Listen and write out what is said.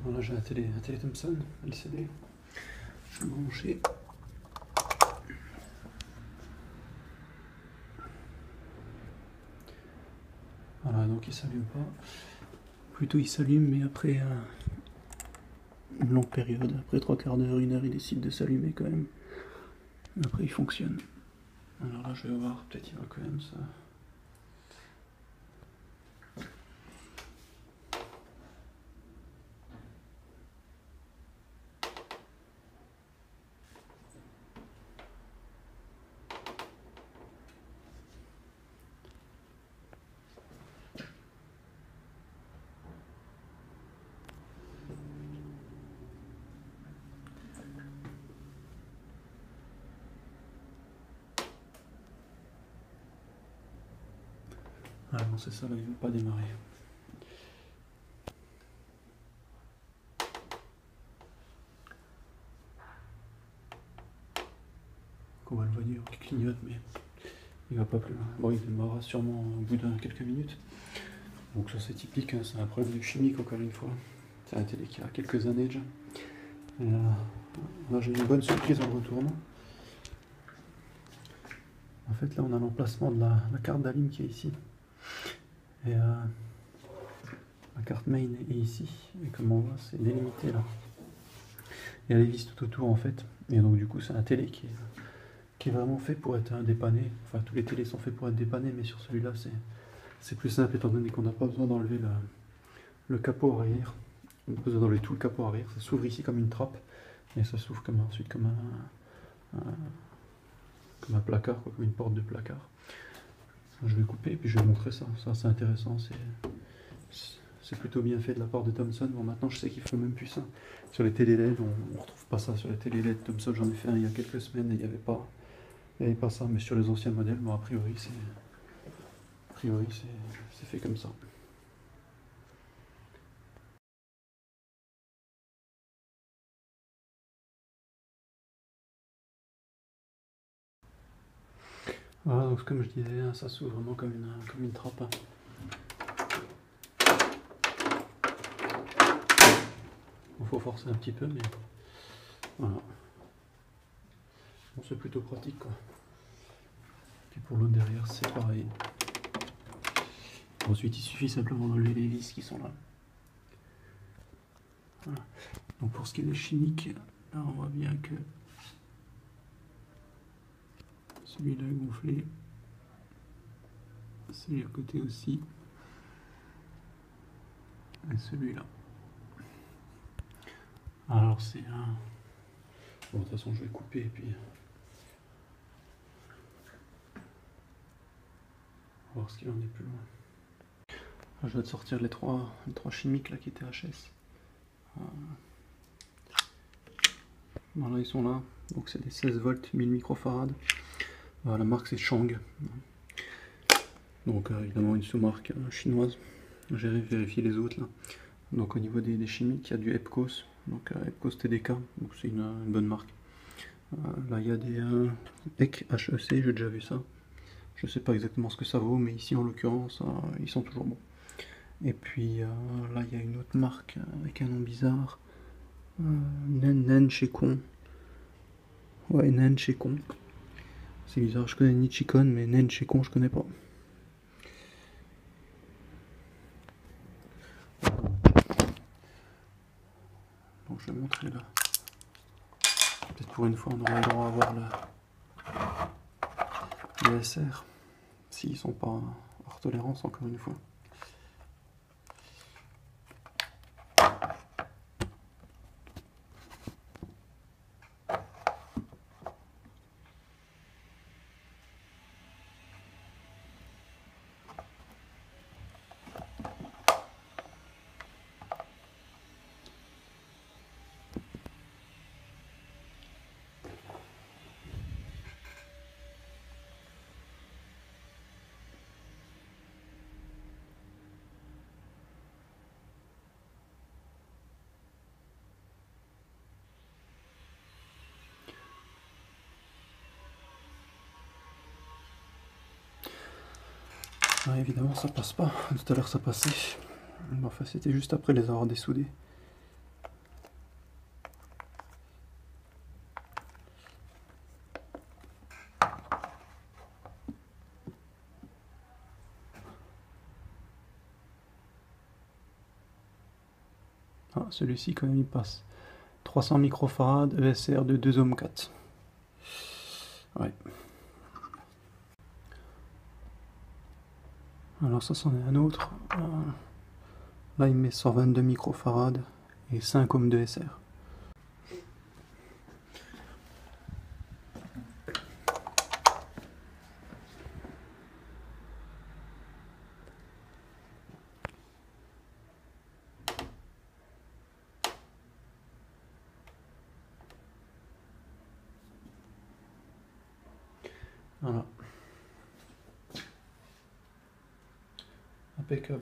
Voilà, j'ai la télé Thomson LCD. Je vais brancher. Voilà, donc il s'allume pas. Plutôt il s'allume, mais après une longue période, après 3/4 d'heure, 1 heure, il décide de s'allumer quand même. Après il fonctionne. Alors là je vais voir, peut-être il va quand même ça. Ah non, c'est ça, là, il ne veut pas démarrer. On va le voir qui clignote, mais il va pas plus loin. Bon, il démarrera sûrement au bout de quelques minutes. Donc ça c'est typique, hein, c'est un problème de chimique encore une fois. C'est un télé qui a quelques années déjà. Et là j'ai une bonne surprise en retournant. En fait là on a l'emplacement de la carte d'alim qui est ici. Et la carte main est ici. Et comme on voit c'est délimité là. Et elle est vis tout autour en fait. Et donc du coup c'est un télé qui est vraiment fait pour être dépanné. Enfin tous les télés sont faits pour être dépannés, mais sur celui-là c'est plus simple étant donné qu'on n'a pas besoin d'enlever le capot arrière. On a besoin d'enlever tout le capot arrière. Ça s'ouvre ici comme une trappe. Et ça s'ouvre ensuite comme un placard, quoi, comme une porte de placard. Je vais couper et puis je vais montrer ça. Ça c'est intéressant. C'est plutôt bien fait de la part de Thomson. Bon, maintenant je sais qu'ils font même plus ça. Sur les télé LED, on ne retrouve pas ça. Sur les télé LED Thomson, j'en ai fait un il y a quelques semaines et il n'y avait pas ça. Mais sur les anciens modèles, bon, a priori c'est fait comme ça. Voilà, donc comme je disais, hein, ça s'ouvre vraiment comme une trappe. Hein. Il faut forcer un petit peu, mais voilà. Bon, c'est plutôt pratique, quoi. Puis pour l'autre derrière, c'est pareil. Ensuite, il suffit simplement d'enlever les vis qui sont là. Voilà. Donc pour ce qui est des chimiques, là on voit bien que celui-là est gonflé. Celui à côté aussi. Et celui-là. Alors c'est un... Bon, de toute façon je vais couper et puis... On va voir ce qu'il en est plus loin. Là, je vais te sortir les trois chimiques là qui étaient HS. Voilà, ils sont là. Donc c'est des 16 volts 1000 microfarads. La marque c'est Chang. Donc évidemment une sous-marque chinoise. J'ai vérifié les autres là. Donc au niveau des chimiques, il y a du EPCOS. Donc EPCOS TDK. Donc c'est une bonne marque. Là il y a des HEC, j'ai déjà vu ça. Je sais pas exactement ce que ça vaut, mais ici en l'occurrence, ils sont toujours bons. Et puis là il y a une autre marque avec un nom bizarre. Nen Shekon. Ouais, Nen Shekon. C'est bizarre, je connais Nichicon, mais Nen Shekon je connais pas. Donc je vais montrer là. Peut-être pour une fois on aura le droit à voir le SR. S'ils sont pas hors tolérance encore une fois. Ouais, évidemment ça passe pas, tout à l'heure ça passait. Enfin c'était juste après les avoir dessoudés. Ah, celui-ci quand même il passe. 300 microfarads, ESR de 2 ohms 4. Ouais. Alors ça c'en est un autre. Là il met 122 microfarads et 5 ohms de SR. Voilà. Impeccable.